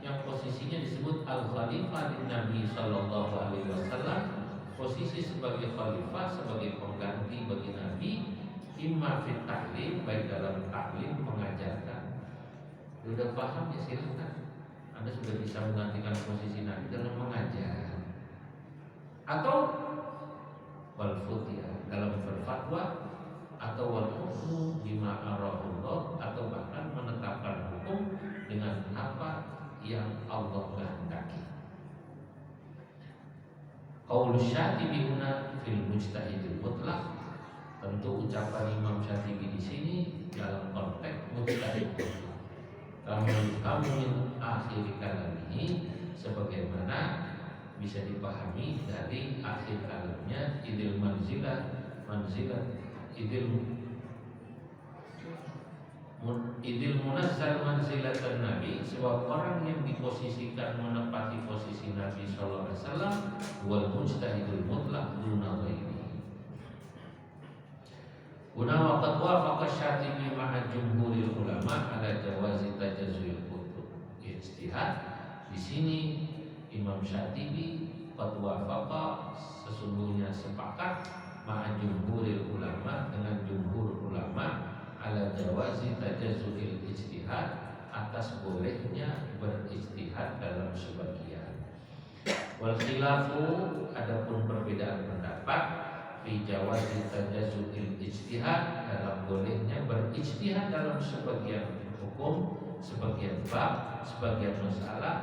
yang posisinya disebut al-khalifah di Nabi sallallahu alaihi wasallam, posisi sebagai khalifah, sebagai pengganti bagi Nabi, imma fit ta'lim, baik dalam taklim mengajarkan. Sudah paham ya silakan, Anda sudah bisa menggantikan posisi Nabi dalam mengajar, atau wal futyah dalam berfatwa, atau wal hukmu bima arahullah, atau bahkan menetapkan hukum dengan apa yang Allah kehendaki. Qaul Syatibi huna fil mujtahidil mutlaq, tentu ucapan Imam Syafi'i di sini dalam konteks mujtahid mutlak. Kamu min akhir kalamihi, sebagaimana bisa dipahami dari akhir kalamnya, idil manzilah idil munazzal manzilatan Nabi, sebab orang yang diposisikan menempati posisi Nabi sallallahu alaihi wasallam wal mujtahidul mutlaq duna ghairi. Guna waqad wafaqa Syatibi ma'a jumhuril ulama ala jawazi tajazzuil kutub ijtihad. Di sini Imam Syatibi qad wafaqa, sesungguhnya sepakat, ma'a jumhuril ulama, dengan jumhur ulama, ala jawazi tajazzuil ijtihad, atas bolehnya berijtihad dalam sebagian. Wal khilafu, adapun perbedaan pendapat, fi jawazi tajazzuil ijtihad, dalam bolehnya berijtihad dalam sebagian hukum, sebagian bab, sebagian masalah,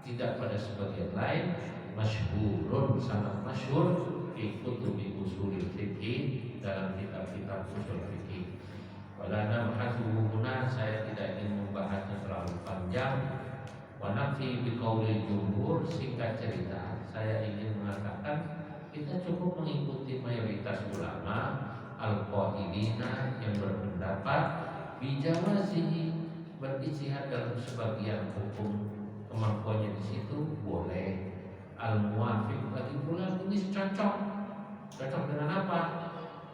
tidak pada sebagian lain. Masyhurun, sangat masyhur fi kutubi usulil fiqh, dalam kitab-kitab usul fikih. Wala nabhasuhu huna, saya tidak ingin membahasnya terlalu panjang. Wa nafi biqaulil jumhur, singkat cerita saya ingin mengatakan kita cukup mengikuti mayoritas ulama al-qailina yang berpendapat bijawazihi, berijtihad dalam sebagian hukum, kemampuannya di situ boleh. Al-muwafiq bagi pula ini cocok dengan apa?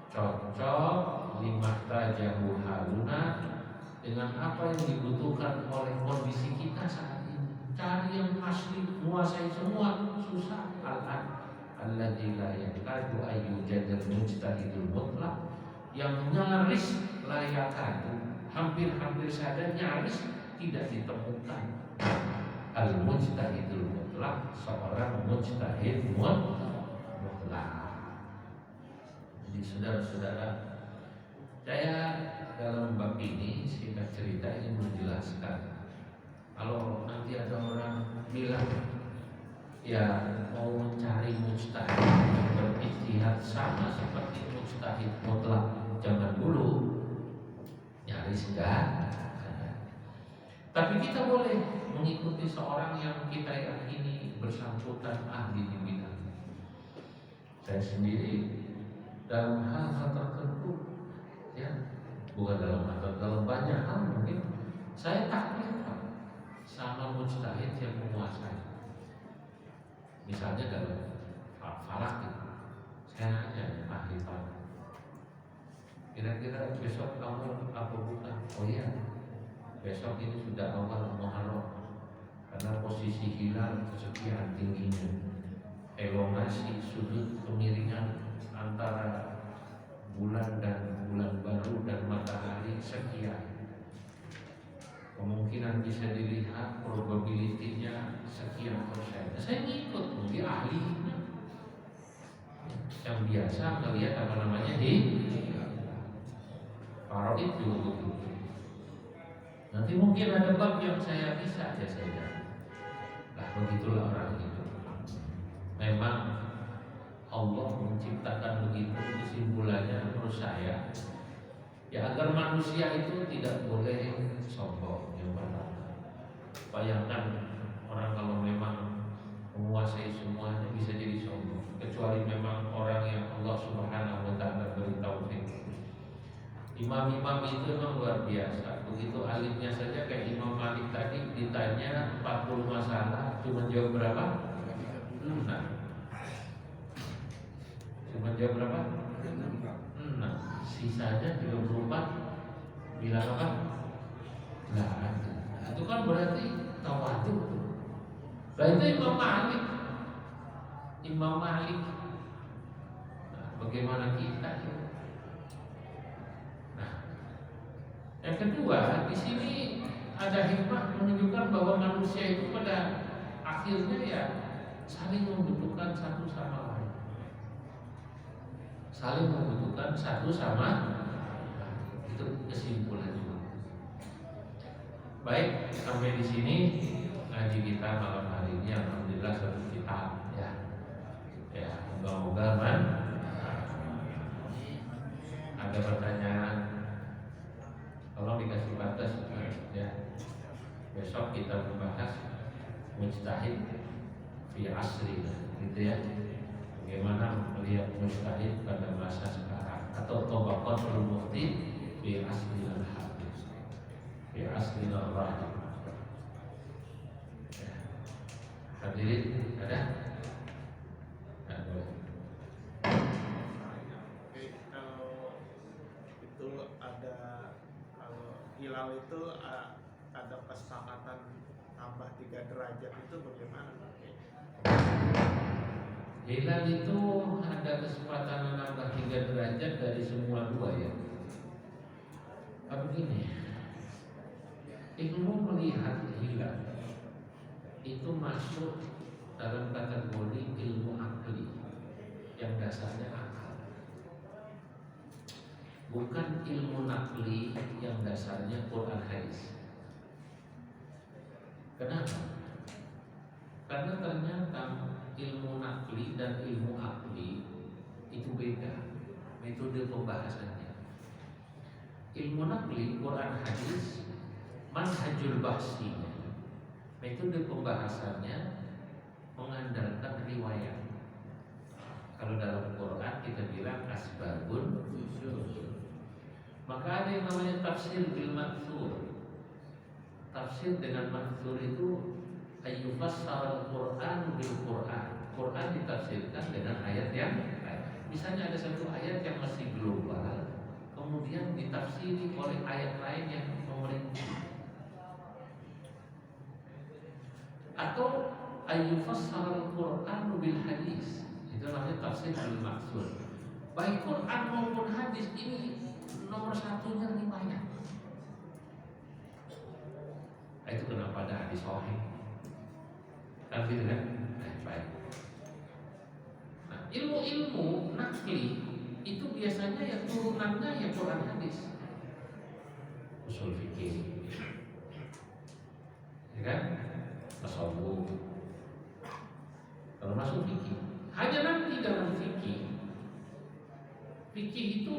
Cocok lima tajahu haluna, dengan apa yang dibutuhkan oleh kondisi kita saat ini. Cari yang asli, menguasai semua susah. Alladzi la yakadu ayyujadal mujtahidul mutlaq, yang nyaris layakan, hampir saja nyaris tidak ditemukan al-mujtahidul mutlaq, seorang mujtahid mutlaq. Jadi saudara-saudara, saya dalam bab ini singkat cerita ingin menjelaskan, kalau nanti ada orang bilang ya mau mencari mujtahid berijtihad sama seperti mujtahid mutlak zaman dulu, nyaris enggak. Tapi kita boleh mengikuti seorang yang kita yakini bersangkutan ahli di bidang. Saya sendiri dalam hal-hal tertentu, ya bukan dalam banyak hal mungkin saya taklid sama mujtahid yang menguasai. Misalnya dalam falak itu, saya nanya ahli falak, kira-kira besok kamu apa bukan? Oh iya, besok ini sudah awal Muharram, karena posisi hilal sekian tingginya, elongasi sudut kemiringan antara bulan baru dan matahari sekian, kemungkinan bisa dilihat probabilitinya sekian persen. Saya ngikut, dia ahlinya. Yang biasa melihat apa namanya Faraid juga begitu. Nanti mungkin ada bab yang saya bisa aja saja. Lah begitulah orang itu. Memang Allah menciptakan begitu, kesimpulannya menurut saya ya agar manusia itu tidak boleh sombong. Yang pertama, bayangkan orang kalau memang menguasai semuanya bisa jadi sombong, kecuali memang orang yang Allah Subhanahu wa taala beri taufik. Imam-imam itu memang luar biasa. Begitu alimnya saja kayak Imam Malik tadi, ditanya 40 masalah cuma jawab berapa? 6. Cuma jawab berapa? 6. Sisanya 24 bilang apa? Nah, itu kan berarti tawadhu. Nah, itu Imam Malik. Nah, bagaimana kita? Nah, yang kedua, di sini ada hikmah menunjukkan bahwa manusia itu pada akhirnya ya saling membutuhkan satu sama lain. Saling membutuhkan satu sama lain. Itu kesimpulannya. Baik, sampai di sini ngaji kita malam hari ini alhamdulillah satu kitab ya. Ya, moga-moga ada pertanyaan. Tolong dikasih batas ya. Besok kita membahas mujtahid fi asri gitu ya. Bagaimana melihat mujtahid pada masa sekarang, atau tabaqatul mufti fi asri al-hadis. Fi asri al-rahim. Ya. Hadirin ada? Hilal itu ada kesepakatan tambah 3 derajat, itu bagaimana? Hilal itu ada kesempatan menambah 3 derajat dari semua dua ya. Tapi begini, ilmu melihat hilal itu masuk dalam kategori ilmu akli yang dasarnya akal. bukan ilmu nakli yang dasarnya Quran hadis. Kenapa? Karena ternyata ilmu nakli dan ilmu akli itu beda metode pembahasannya. Ilmu nakli Quran hadis manhajul bahsinya, metode pembahasannya mengandalkan riwayat. Kalau dalam Quran kita bilang asbabun nuzul. Maka ada yang namanya tafsir bil ma'thur. Tafsir dengan ma'thur itu ayyufassal Quran bil Quran. Quran ditafsirkan dengan ayat yang lain. Misalnya ada satu ayat yang masih global, kemudian ditafsiri oleh ayat lain yang memerintah. Atau ayyufassal Quran bil hadis. Itu namanya tafsir bil ma'thur. Baik Quran maupun hadis ini nomor satunya riwayat. Itu kenapa ada hadis sahih. Kan gitu kan? Baik. Nah, ilmu-ilmu nakli itu biasanya yang turunannya ya Quran hadis. Usul fikih. Ya kan? Tasawuf. Kalau masuk fikih, hanya nanti dalam fikih itu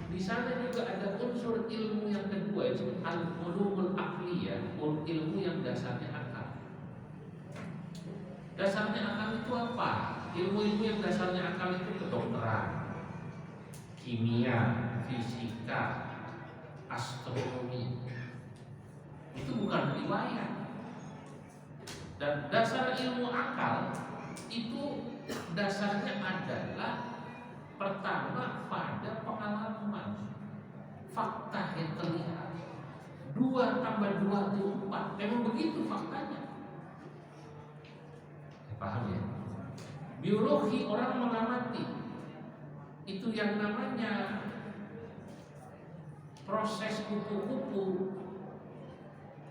di sana juga ada unsur ilmu yang kedua, itu al-ulumul aqliyah, ilmu yang dasarnya akal. Dasarnya akal itu apa? Ilmu-ilmu yang dasarnya akal itu kedokteran, kimia, fisika, astronomi. Itu bukan riwayat. Dan dasar ilmu akal itu dasarnya adalah pertama pada pengalaman, fakta yang terlihat. 2 tambah 2 itu 4. Memang begitu faktanya. Paham ya? Biologi orang mengamati. Itu yang namanya proses kupu-kupu.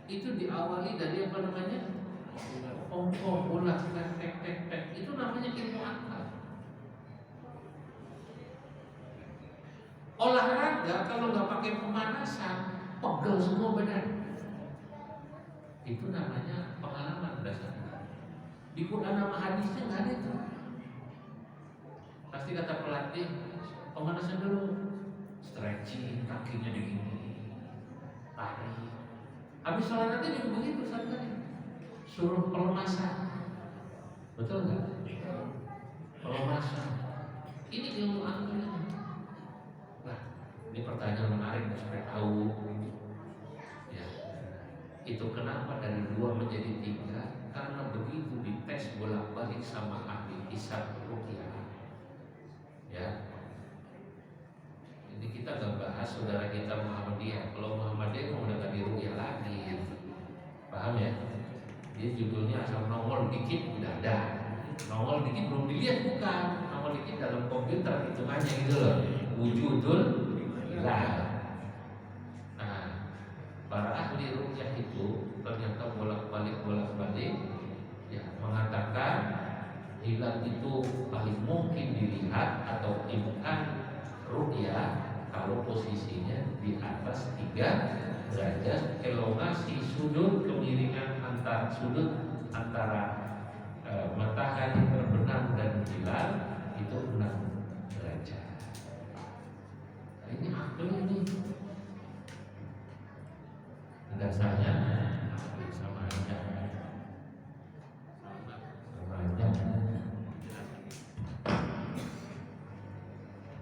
Itu diawali dari apa namanya? Ongkong, ulas, tek. Itu namanya ilmu akal. Olahraga kalau nggak pakai pemanasan, pegel semua badan. Itu namanya pengalaman dasarnya. Di Quran sama hadisnya nggak ada itu. Pasti kata pelatih, pemanasan dulu, stretching, kakinya digini, tarik. Habis olahraga juga begitu santai. Suruh pelemasan, betul nggak? Pelemasan. Ini ilmu akal. Nah, ini pertanyaan menarik supaya tahu. Ya, itu kenapa dari 2 menjadi 3? Karena begitu dites bolak-balik sama ahli hisab ruqyah. Ya, ini kita gak bahas saudara kita Muhammadiyah. Kalau Muhammadiyah udah gak di ruqyah lagi, paham ya? Dia judulnya asal nongol dikit udah ada, nongol dikit belum dilihat, bukan nongol dikit dalam komputer hitungannya gitu loh, wujudul ilah. Nah, para ahli ruqyah itu ternyata bolak-balik ya mengatakan hilal itu paling mungkin dilihat atau imkan ruqyah kalau posisinya di atas 3 derajat, elongasi sudut kemiringan antara matahari terbenam dan hilal itu 6 derajat. Nah, ini akal ini. Dasarnya sama aja.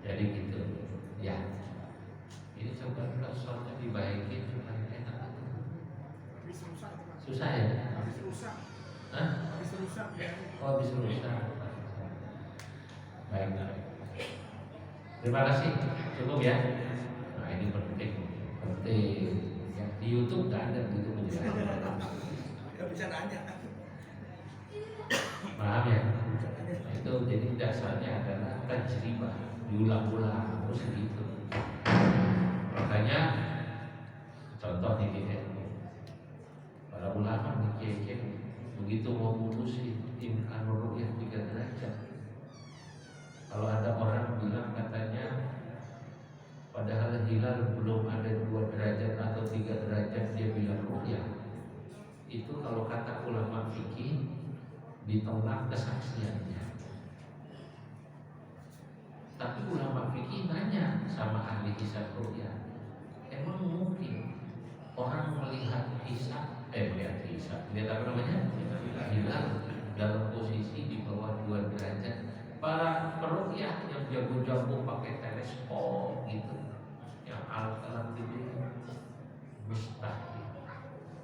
Jadi gitu. Ya. Ini coba soalnya dibaikin supaya enak. Susah ya? Habis rusak. Hah? Habis rusak ya. Oh, habis rusak. Baik. Terima kasih. Cukup ya. Nah, ini penting. Ya, di YouTube nggak ada gitu menjelaskan. Nggak bisa nanya. Paham ya? Nah, itu jadi dasarnya adalah tajribah, diulang-ulang terus gitu. Makanya contoh nih para ulama nih begitu mau putusin imkan ruqyah 3 derajat. Kalau ada orang bilang katanya padahal hilal belum ada 2 derajat atau 3 derajat dia bilang ru'yah. Itu kalau kata ulama fikih ditolak kesaksiannya. Tapi ulama fikih nanya sama ahli hisab ru'yah, emang mungkin orang melihat hisab, lihat apa namanya? Hilal dalam posisi di bawah 2 derajat. Para peruqyah yang jago-jago pakai teleskop gitu, yang alat-alat itu mustahil,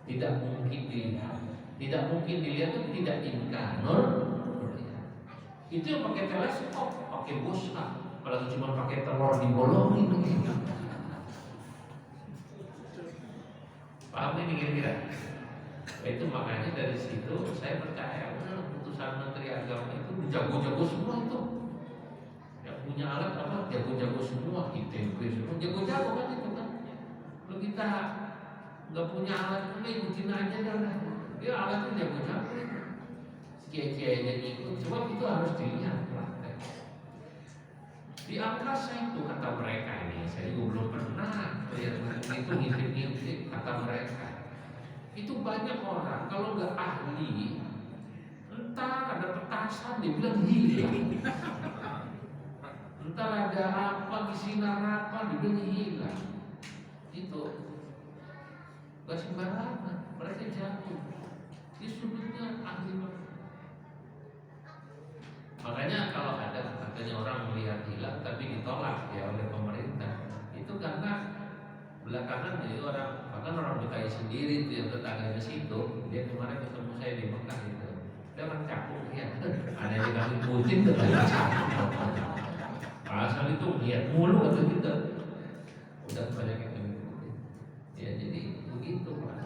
tidak mungkin dilihat. Tidak mungkin dilihat itu tidak imkanul ru'yah. Itu yang pakai teleskop, pakai busa, kalau cuma pakai telur dibolongin gitu. Paham ini kira-kira? Itu makanya dari situ saya percaya putusan Menteri Agama itu jago-jago semua itu. Yang punya alat apa? Jago-jago semua, ITB semua jago-jago kan itu kan. Kalau kita nggak punya alat, ikutin aja dah. Dia alatnya jago-jago. Kiai-kiainya ikut, cuma itu harus dilihat praktek. Di angkasa itu kata mereka ini, saya juga belum pernah lihat itu ngintip-ngintip kata mereka. Itu banyak orang kalau nggak ahli, entar ada petasan dia bilang hilang, entar ada apa sinar apa dia bilang hilang. Itu nggak sembarangan, mereka jatuh di sudutnya ahli. Makanya kalau ada katanya orang melihat hilal tapi ditolak ya oleh pemerintah, itu karena belakangan itu orang, bahkan orang DKI sendiri itu yang tetangganya situ, dia kemarin ketemu saya di Mekah itu, dia orang cakung ya, ada yang dikasih kucing tetangga cakung, asal itu lihat mulu atau gitu, udah banyak yang ngikutin, ya jadi begitu Pak,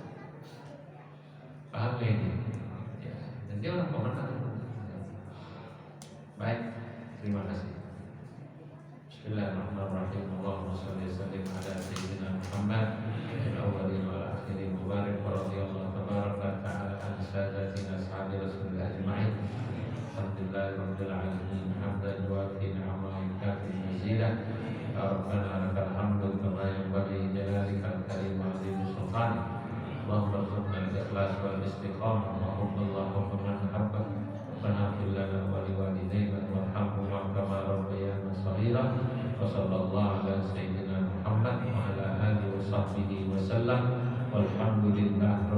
paham ya ini, ya, dan dia orang pemenang. Baik, terima kasih. Bismillahirrahmanirrahim. Allahumma shalli wa sallim ala sayyidina Muhammad fil awwalin wal akhirin mubarak wa radhiyallahu tabaraka ta'ala an sadatina ashabi Rasulillah ajma'in. Alhamdulillahirabbil alamin. Hamdan yuwafi ni'amahu wa yukafi mazidah. Rabbana lakal hamdu kama yanbaghi li jalalika al-karim wa 'azimi sultanik. Allahumma rzuqna al-ikhlas wal istiqamah wa hubballahu man habbak. Rabbana fil lana wa liwalidayna warhamhuma kama rabbayana shaghira. Wa sallallahu ala sayyidina Muhammad wa ala alihi wa sahbihi wa sallam. Walhamdulillahi